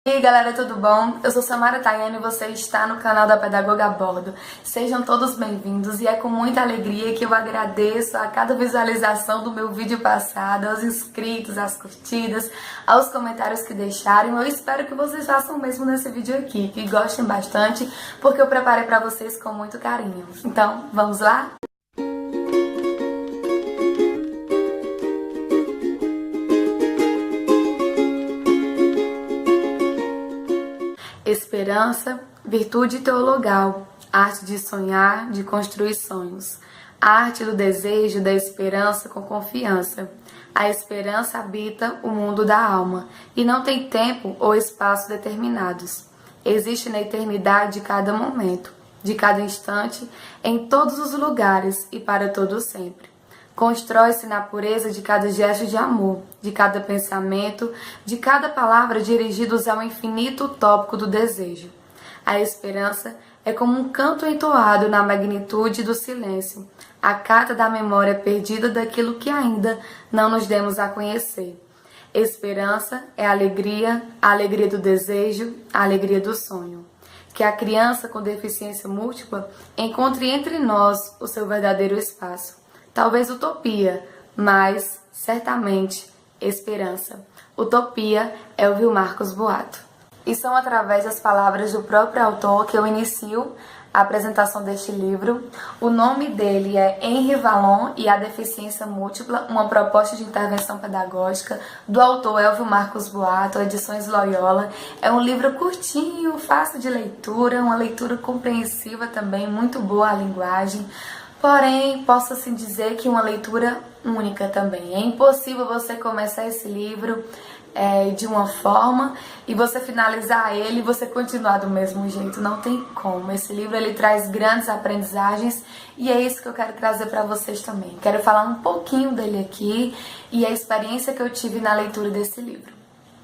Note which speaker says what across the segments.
Speaker 1: E aí galera, tudo bom? Eu sou Samara Tayane e você está no canal da Pedagoga a Bordo. Sejam todos bem-vindos e é com muita alegria que eu agradeço a cada visualização do meu vídeo passado, aos inscritos, às curtidas, aos comentários que deixaram. Eu espero que vocês façam o mesmo nesse vídeo aqui, que gostem bastante, porque eu preparei para vocês com muito carinho. Então, vamos lá? Esperança, virtude teologal, arte de sonhar, de construir sonhos. A arte do desejo, da esperança com confiança. A esperança habita o mundo da alma e não tem tempo ou espaço determinados. Existe na eternidade de cada momento, de cada instante, em todos os lugares e para todo sempre. Constrói-se na pureza de cada gesto de amor, de cada pensamento, de cada palavra dirigidos ao infinito utópico do desejo. A esperança é como um canto entoado na magnitude do silêncio, a cata da memória perdida daquilo que ainda não nos demos a conhecer. Esperança é a alegria do desejo, a alegria do sonho. Que a criança com deficiência múltipla encontre entre nós o seu verdadeiro espaço. Talvez utopia, mas certamente esperança. Utopia é o Vilmarcos Boato. E são através das palavras do próprio autor que eu inicio a apresentação deste livro. O nome dele é Henri Vallon e a Deficiência Múltipla, uma proposta de intervenção pedagógica, do autor Elvio Marcos Boato, Edições Loyola. É um livro curtinho, fácil de leitura, uma leitura compreensiva também, muito boa a linguagem. Porém, posso assim dizer que uma leitura única também. É impossível você começar esse livro de uma forma e você finalizar ele e você continuar do mesmo jeito. Não tem como. Esse livro ele traz grandes aprendizagens e é isso que eu quero trazer para vocês também. Quero falar um pouquinho dele aqui e a experiência que eu tive na leitura desse livro.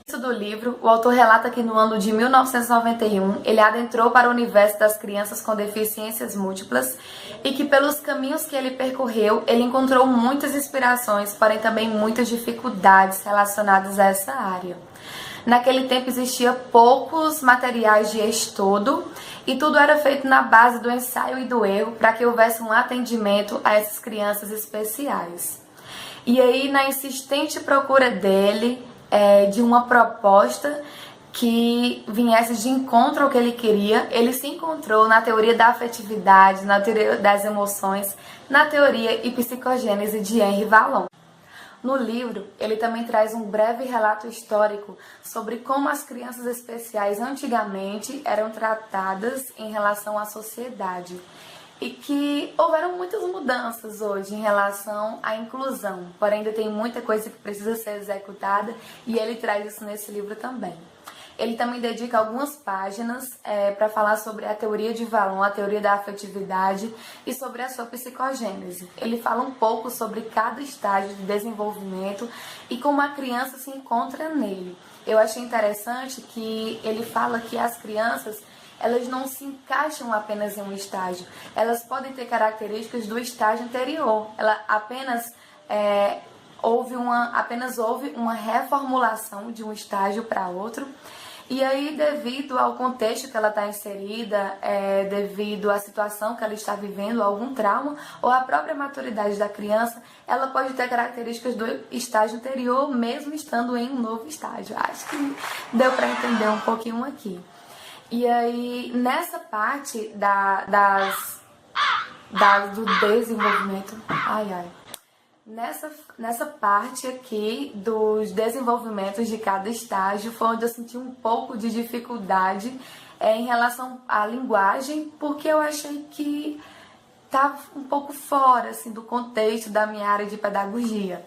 Speaker 1: Do livro, o autor relata que no ano de 1991 ele adentrou para o universo das crianças com deficiências múltiplas e que pelos caminhos que ele percorreu, ele encontrou muitas inspirações, porém também muitas dificuldades relacionadas a essa área. Naquele tempo existia poucos materiais de estudo e tudo era feito na base do ensaio e do erro para que houvesse um atendimento a essas crianças especiais. E aí, na insistente procura dele, de uma proposta que viesse de encontro ao que ele queria, ele se encontrou na teoria da afetividade, na teoria das emoções, na teoria e psicogênese de Henri Vallon. No livro, ele também traz um breve relato histórico sobre como as crianças especiais antigamente eram tratadas em relação à sociedade. E que houveram muitas mudanças hoje em relação à inclusão, porém ainda tem muita coisa que precisa ser executada e ele traz isso nesse livro também. Ele também dedica algumas páginas para falar sobre a teoria de Vallon, a teoria da afetividade e sobre a sua psicogênese. Ele fala um pouco sobre cada estágio de desenvolvimento e como a criança se encontra nele. Eu achei interessante que ele fala que as crianças elas não se encaixam apenas em um estágio. Elas podem ter características do estágio anterior. Ela apenas houve uma reformulação de um estágio para outro. E aí, devido ao contexto que ela está inserida, devido à situação que ela está vivendo, algum trauma, ou a própria maturidade da criança, ela pode ter características do estágio anterior, mesmo estando em um novo estágio. Acho que deu para entender um pouquinho aqui. E aí, nessa parte do desenvolvimento, nessa parte aqui dos desenvolvimentos de cada estágio, foi onde eu senti um pouco de dificuldade em relação à linguagem, porque eu achei que estava um pouco fora assim, do contexto da minha área de pedagogia.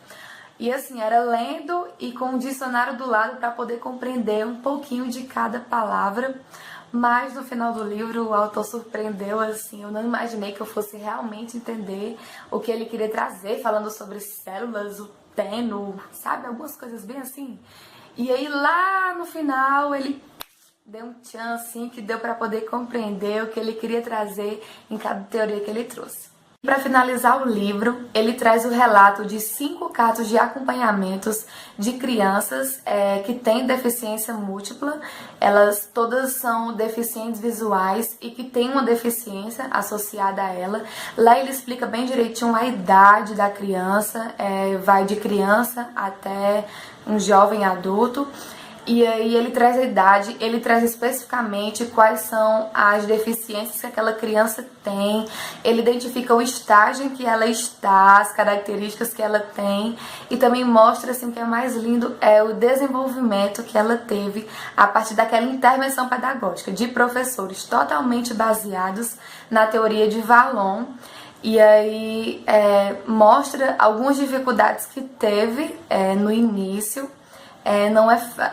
Speaker 1: E assim, era lendo e com um dicionário do lado para poder compreender um pouquinho de cada palavra. Mas no final do livro o autor surpreendeu, assim, eu não imaginei que eu fosse realmente entender o que ele queria trazer, falando sobre células, o teno, sabe? Algumas coisas bem assim. E aí lá no final ele deu um tchan, assim, que deu para poder compreender o que ele queria trazer em cada teoria que ele trouxe. Para finalizar o livro, ele traz o relato de 5 casos de acompanhamentos de crianças que têm deficiência múltipla. Elas todas são deficientes visuais e que têm uma deficiência associada a ela. Lá ele explica bem direitinho a idade da criança, vai de criança até um jovem adulto. E aí ele traz a idade, ele traz especificamente quais são as deficiências que aquela criança tem, ele identifica o estágio em que ela está, as características que ela tem, e também mostra, assim, que é mais lindo é o desenvolvimento que ela teve a partir daquela intervenção pedagógica de professores totalmente baseados na teoria de Vallon. E aí mostra algumas dificuldades que teve no início.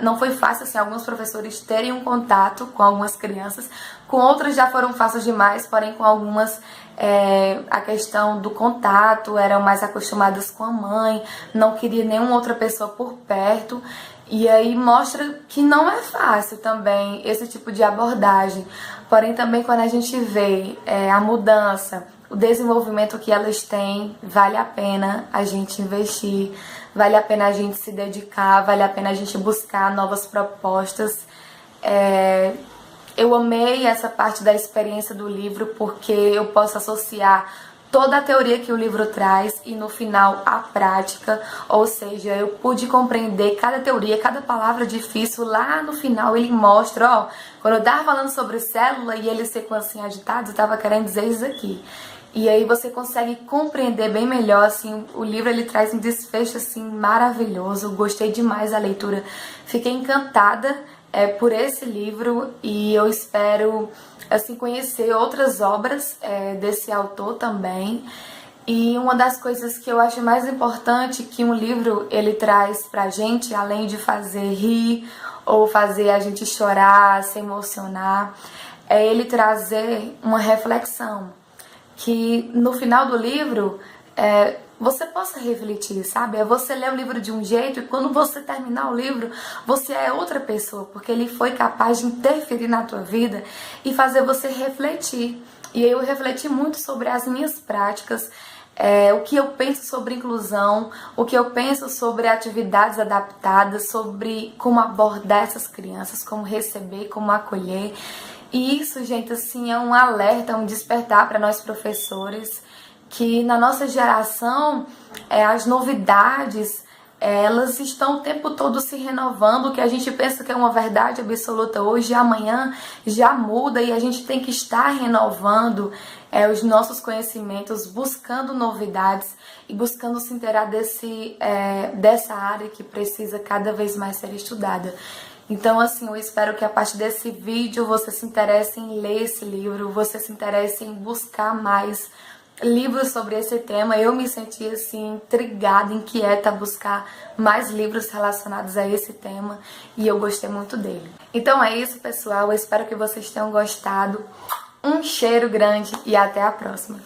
Speaker 1: Não foi fácil, assim, alguns professores terem um contato com algumas crianças, com outras já foram fáceis demais, porém com algumas a questão do contato, eram mais acostumadas com a mãe, não queria nenhuma outra pessoa por perto. E aí mostra que não é fácil também esse tipo de abordagem, porém também quando a gente vê a mudança, o desenvolvimento que elas têm, vale a pena a gente investir, vale a pena a gente se dedicar, vale a pena a gente buscar novas propostas. Eu amei essa parte da experiência do livro porque eu posso associar toda a teoria que o livro traz e no final a prática, ou seja, eu pude compreender cada teoria, cada palavra difícil. Lá no final ele mostra, ó, quando eu tava falando sobre célula e eles ficam assim agitados, eu tava querendo dizer isso aqui. E aí você consegue compreender bem melhor, assim, o livro ele traz um desfecho assim maravilhoso. Gostei demais da leitura, fiquei encantada por esse livro e eu espero, assim, conhecer outras obras desse autor também. E uma das coisas que eu acho mais importante que um livro ele traz pra gente, além de fazer rir ou fazer a gente chorar, se emocionar, é ele trazer uma reflexão. Que no final do livro você possa refletir, sabe? É você ler o livro de um jeito e quando você terminar o livro, você é outra pessoa, porque ele foi capaz de interferir na tua vida e fazer você refletir. E eu refleti muito sobre as minhas práticas, o que eu penso sobre inclusão, o que eu penso sobre atividades adaptadas, sobre como abordar essas crianças, como receber, como acolher. E isso, gente, assim, é um alerta, um despertar para nós professores, que na nossa geração as novidades elas estão o tempo todo se renovando. O que a gente pensa que é uma verdade absoluta hoje, amanhã já muda e a gente tem que estar renovando os nossos conhecimentos, buscando novidades e buscando se inteirar dessa área que precisa cada vez mais ser estudada. Então, assim, eu espero que a partir desse vídeo você se interesse em ler esse livro, você se interesse em buscar mais livros sobre esse tema. Eu me senti, assim, intrigada, inquieta a buscar mais livros relacionados a esse tema e eu gostei muito dele. Então é isso, pessoal. Eu espero que vocês tenham gostado. Um cheiro grande e até a próxima.